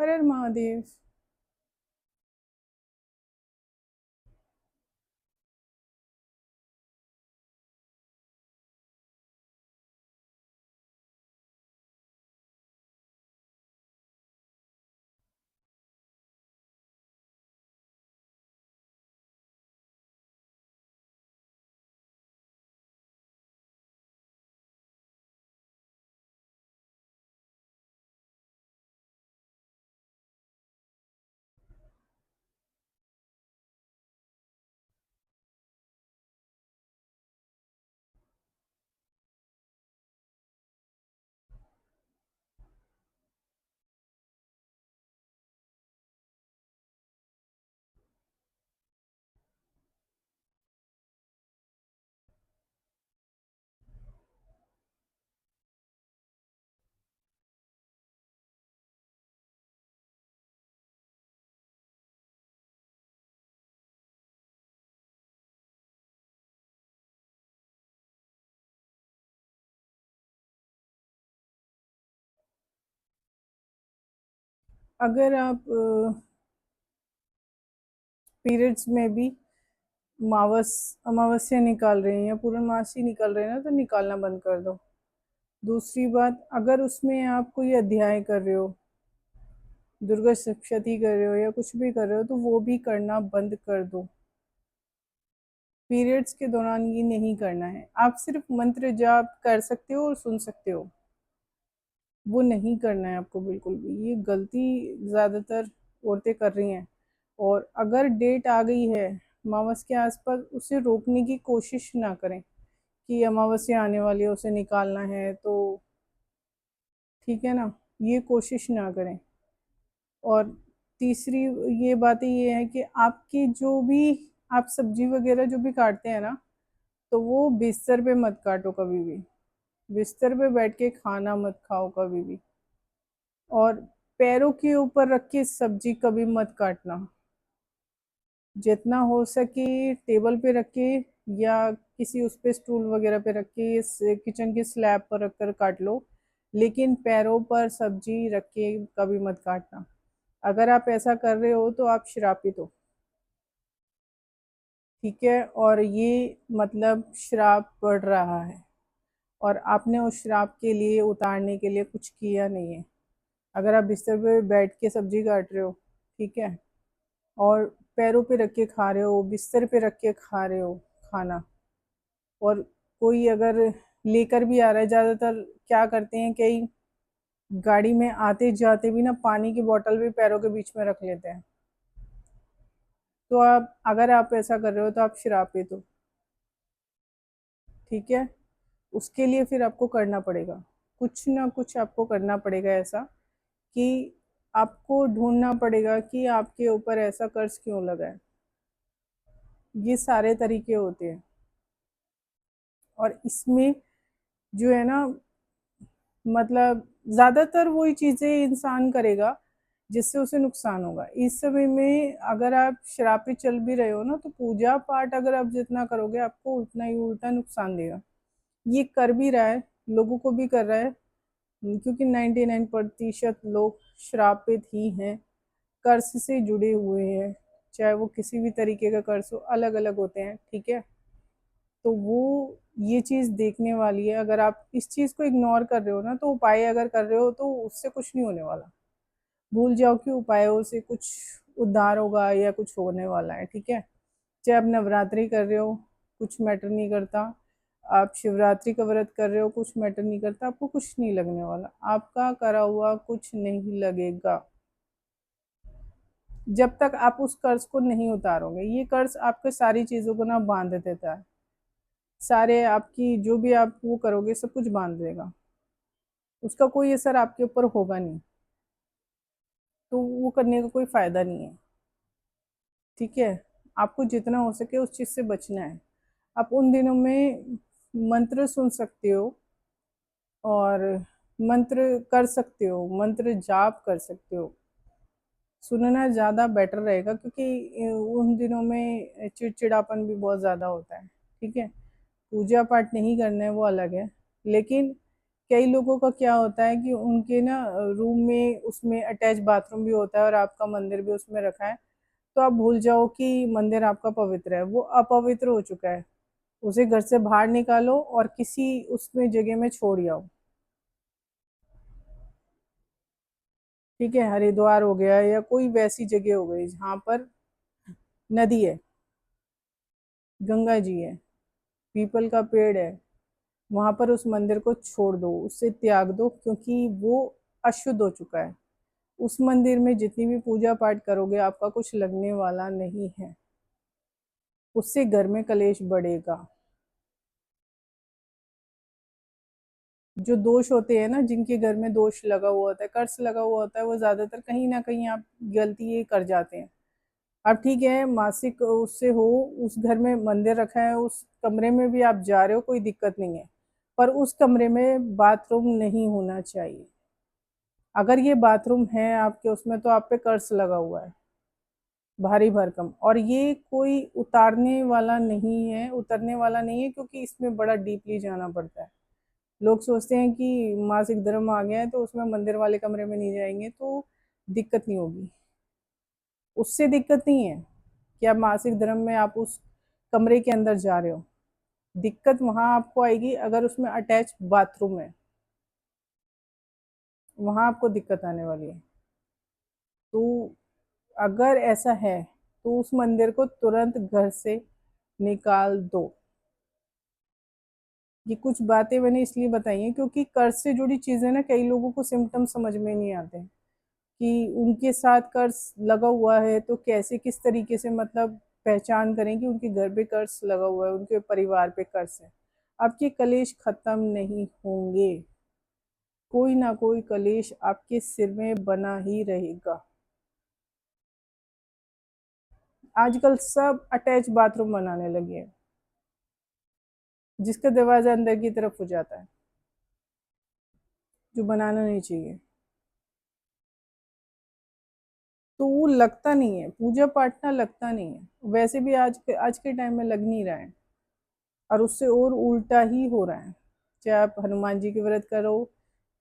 हर हर महादेव। अगर आप पीरियड्स में भी अमावस्या निकाल रहे हैं या पूर्णमासी निकाल रहे हैं ना, तो निकालना बंद कर दो। दूसरी बात, अगर उसमें आप कोई अध्याय कर रहे हो, दुर्गा सप्तशती कर रहे हो या कुछ भी कर रहे हो, तो वो भी करना बंद कर दो। पीरियड्स के दौरान ये नहीं करना है। आप सिर्फ मंत्र जाप कर सकते हो और सुन सकते हो, वो नहीं करना है आपको बिल्कुल भी। ये गलती ज़्यादातर औरतें कर रही हैं। और अगर डेट आ गई है अमावस के आसपास, उसे रोकने की कोशिश ना करें कि अमावस्या आने वाली है, उसे निकालना है तो ठीक है ना, ये कोशिश ना करें। और तीसरी ये बातें ये है कि आपकी जो भी आप सब्जी वगैरह जो भी काटते हैं ना, तो वो बिस्तर पे मत काटो कभी भी। बिस्तर पे बैठ के खाना मत खाओ कभी भी। और पैरों के ऊपर रख के सब्जी कभी मत काटना। जितना हो सके टेबल पे रख के या किसी उस पे स्टूल वगैरह पे रख के किचन की स्लैब पर रख कर काट लो, लेकिन पैरों पर सब्जी रख के कभी मत काटना। अगर आप ऐसा कर रहे हो तो आप श्रापित हो, ठीक है। और ये मतलब श्राप पड़ रहा है, और आपने उस श्राप के लिए उतारने के लिए कुछ किया नहीं है। अगर आप बिस्तर पे बैठ के सब्जी काट रहे हो, ठीक है, और पैरों पे रख के खा रहे हो, बिस्तर पे रख के खा रहे हो खाना, और कोई अगर लेकर भी आ रहा है, ज़्यादातर क्या करते हैं कई गाड़ी में आते जाते भी ना पानी की बोतल भी पैरों के बीच में रख लेते हैं। तो आप अगर आप ऐसा कर रहे हो तो आप श्रापित हो, ठीक है। उसके लिए फिर आपको करना पड़ेगा, कुछ ना कुछ आपको करना पड़ेगा ऐसा कि आपको ढूंढना पड़ेगा कि आपके ऊपर ऐसा कर्ज क्यों लगा है। ये सारे तरीके होते हैं। और इसमें जो है ना, मतलब ज़्यादातर वही चीज़ें इंसान करेगा जिससे उसे नुकसान होगा। इस समय में अगर आप शराबी चल भी रहे हो ना, तो पूजा पाठ अगर आप जितना करोगे आपको उतना ही उल्टा नुकसान देगा। ये कर भी रहा है, लोगों को भी कर रहा है, क्योंकि 99% लोग श्रापित ही हैं, कर्ज से जुड़े हुए हैं। चाहे वो किसी भी तरीके का कर्ज हो, अलग अलग होते हैं, ठीक है। तो वो ये चीज़ देखने वाली है। अगर आप इस चीज़ को इग्नोर कर रहे हो ना, तो उपाय अगर कर रहे हो तो उससे कुछ नहीं होने वाला। भूल जाओ कि उपायों से कुछ उद्धार होगा या कुछ होने वाला है, ठीक है। चाहे आप नवरात्रि कर रहे हो, कुछ मैटर नहीं करता। आप शिवरात्रि का व्रत कर रहे हो, कुछ मैटर नहीं करता। आपको कुछ नहीं लगने वाला, आपका करा हुआ कुछ नहीं लगेगा जब तक आप उस कर्ज को नहीं उतारोगे। ये कर्ज आपके सारी चीज़ों को ना बांध देता है। सारे आपकी जो भी आप वो करोगे सब कुछ बांध देगा, उसका कोई असर आपके ऊपर होगा नहीं। तो वो करने का कोई फायदा नहीं है, ठीक है। आपको जितना हो सके उस चीज़ से बचना है। आप उन दिनों में मंत्र सुन सकते हो, और मंत्र कर सकते हो, मंत्र जाप कर सकते हो। सुनना ज़्यादा बेटर रहेगा, क्योंकि उन दिनों में चिड़चिड़ापन भी बहुत ज़्यादा होता है, ठीक है। पूजा पाठ नहीं करना है वो अलग है, लेकिन कई लोगों का क्या होता है कि उनके ना रूम में उसमें अटैच बाथरूम भी होता है और आपका मंदिर भी उसमें रखा है, तो आप भूल जाओ कि मंदिर आपका पवित्र है, वो अपवित्र हो चुका है। उसे घर से बाहर निकालो और किसी उसमें जगह में छोड़ आओ। ठीक है, हरिद्वार हो गया या कोई वैसी जगह हो गई जहाँ पर नदी है, गंगा जी है, पीपल का पेड़ है, वहां पर उस मंदिर को छोड़ दो, उससे त्याग दो, क्योंकि वो अशुद्ध हो चुका है। उस मंदिर में जितनी भी पूजा पाठ करोगे आपका कुछ लगने वाला नहीं है, उससे घर में कलेश बढ़ेगा। जो दोष होते हैं ना, जिनके घर में दोष लगा हुआ होता है, कर्ज लगा हुआ होता है, वो ज्यादातर कहीं ना कहीं आप गलती ये कर जाते हैं। अब ठीक है, मासिक उससे हो, उस घर में मंदिर रखा है, उस कमरे में भी आप जा रहे हो, कोई दिक्कत नहीं है, पर उस कमरे में बाथरूम नहीं होना चाहिए। अगर ये बाथरूम है आपके उसमें, तो आप पे कर्ज लगा हुआ है भारी भरकम, और ये कोई उतारने वाला नहीं है, उतरने वाला नहीं है, क्योंकि इसमें बड़ा डीपली जाना पड़ता है। लोग सोचते हैं कि मासिक धर्म आ गया है तो उसमें मंदिर वाले कमरे में नहीं जाएंगे तो दिक्कत नहीं होगी। उससे दिक्कत नहीं है कि आप मासिक धर्म में आप उस कमरे के अंदर जा रहे हो। दिक्कत वहां आपको आएगी अगर उसमें अटैच बाथरूम है, वहां आपको दिक्कत आने वाली है। तो अगर ऐसा है तो उस मंदिर को तुरंत घर से निकाल दो। ये कुछ बातें मैंने इसलिए बताई हैं क्योंकि कर्ज से जुड़ी चीजें ना कई लोगों को सिम्टम समझ में नहीं आते कि उनके साथ कर्ज लगा हुआ है, तो कैसे किस तरीके से मतलब पहचान करें कि उनके घर पे कर्ज लगा हुआ है, उनके परिवार पे कर्ज है। आपके कलेश खत्म नहीं होंगे, कोई ना कोई कलेश आपके सिर में बना ही रहेगा। आजकल सब अटैच बाथरूम बनाने लगे हैं, जिसका दरवाजा अंदर की तरफ हो जाता है, जो बनाना नहीं चाहिए। तो वो लगता नहीं है, पूजा पाठ ना लगता नहीं है, वैसे भी आज के टाइम में लग नहीं रहा है, और उससे और उल्टा ही हो रहा है। चाहे आप हनुमान जी के व्रत करो,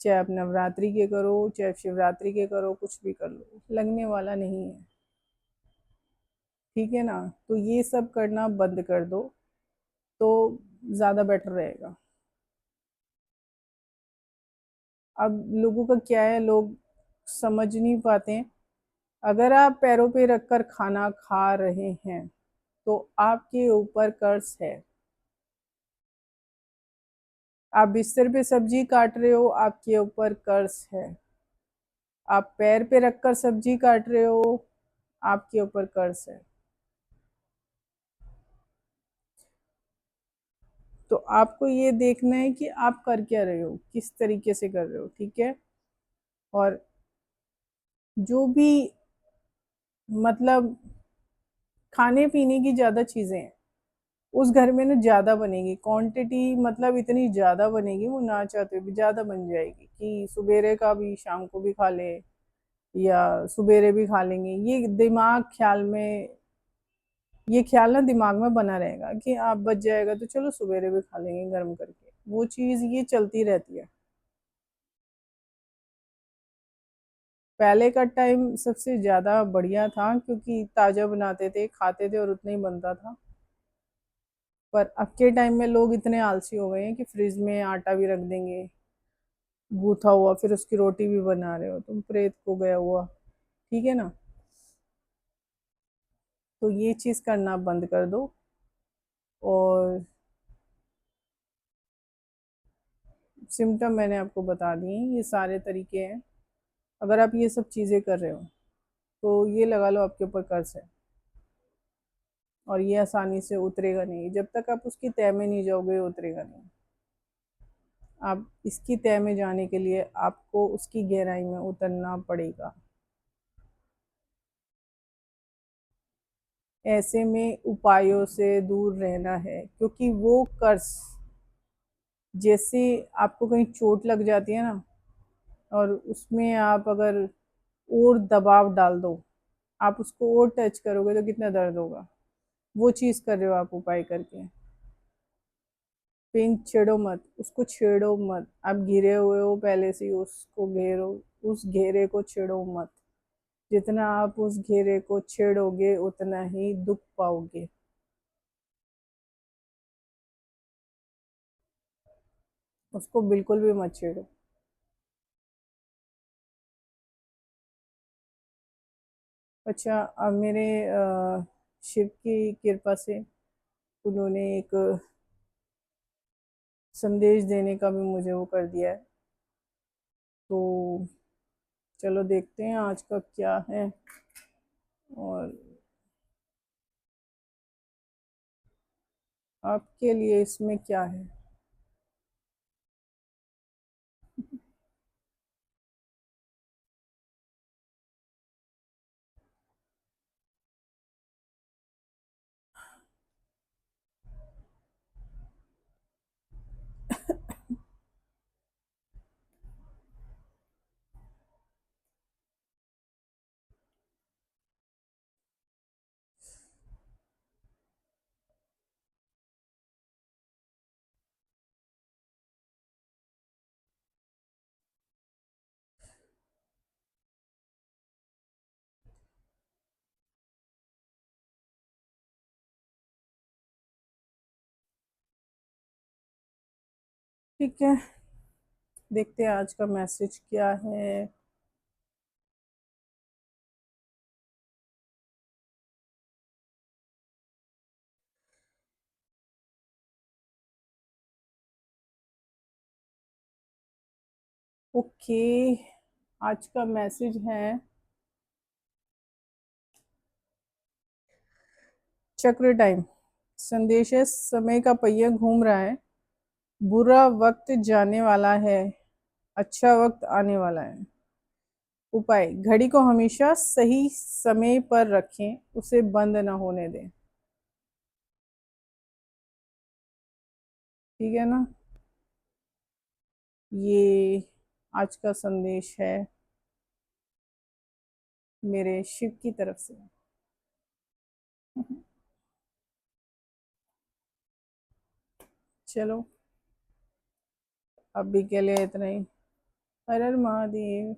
चाहे आप नवरात्रि के करो, चाहे शिवरात्रि के करो, कुछ भी कर लो, लगने वाला नहीं है। ठीक है ना, तो ये सब करना बंद कर दो, तो ज़्यादा बेटर रहेगा। अब लोगों का क्या है, लोग समझ नहीं पाते हैं। अगर आप पैरों पे रखकर खाना खा रहे हैं तो आपके ऊपर कर्ज है। आप बिस्तर पे सब्जी काट रहे हो, आपके ऊपर कर्ज है। आप पैर पे रखकर सब्जी काट रहे हो, आपके ऊपर कर्ज है। तो आपको ये देखना है कि आप कर क्या रहे हो, किस तरीके से कर रहे हो। ठीक है, और जो भी मतलब खाने पीने की ज्यादा चीजें हैं उस घर में ना ज्यादा बनेगी, क्वांटिटी मतलब इतनी ज्यादा बनेगी, वो ना चाहते हुए भी ज्यादा बन जाएगी कि सुबेरे का भी शाम को भी खा ले, या सुबेरे भी खा लेंगे। ये दिमाग ख्याल में, ये ख्याल ना दिमाग में बना रहेगा कि आप बच जाएगा तो चलो सुबेरे भी खा लेंगे गर्म करके, वो चीज ये चलती रहती है। पहले का टाइम सबसे ज्यादा बढ़िया था क्योंकि ताजा बनाते थे, खाते थे और उतना ही बनता था। पर अब के टाइम में लोग इतने आलसी हो गए हैं कि फ्रिज में आटा भी रख देंगे गूथा हुआ, फिर उसकी रोटी भी बना रहे हो, तुम प्रेत को गया हुआ। ठीक है ना, तो ये चीज करना बंद कर दो। और सिम्टम मैंने आपको बता दिए, ये सारे तरीके हैं। अगर आप ये सब चीजें कर रहे हो तो ये लगा लो आपके ऊपर कर्ज है, और ये आसानी से उतरेगा नहीं, जब तक आप उसकी तह में नहीं जाओगे उतरेगा नहीं। आप इसकी तह में जाने के लिए आपको उसकी गहराई में उतरना पड़ेगा। ऐसे में उपायों से दूर रहना है, क्योंकि वो कर्ज जैसे आपको कहीं चोट लग जाती है ना, और उसमें आप अगर और दबाव डाल दो, आप उसको और टच करोगे तो कितना दर्द होगा। वो चीज़ कर रहे हो आप उपाय करके। पिन छेड़ो मत, उसको छेड़ो मत। आप घिरे हुए हो पहले से ही, उसको घेरो, उस घेरे को छेड़ो मत। जितना आप उस घेरे को छेड़ोगे उतना ही दुख पाओगे। उसको बिल्कुल भी मत छेड़ो। अच्छा, अब मेरे शिव की कृपा से उन्होंने एक संदेश देने का भी मुझे वो कर दिया है। तो चलो देखते हैं आज का क्या है। और आपके लिए इसमें क्या है। ठीक है, देखते हैं आज का मैसेज क्या है। ओके, आज का मैसेज है, चक्र टाइम। संदेश है, समय का पहिया घूम रहा है, बुरा वक्त जाने वाला है, अच्छा वक्त आने वाला है। उपाय, घड़ी को हमेशा सही समय पर रखें, उसे बंद ना होने दें। ठीक है ना। ये आज का संदेश है मेरे शिव की तरफ से। चलो, अभी के लिए इतना ही। हर हर महादेव।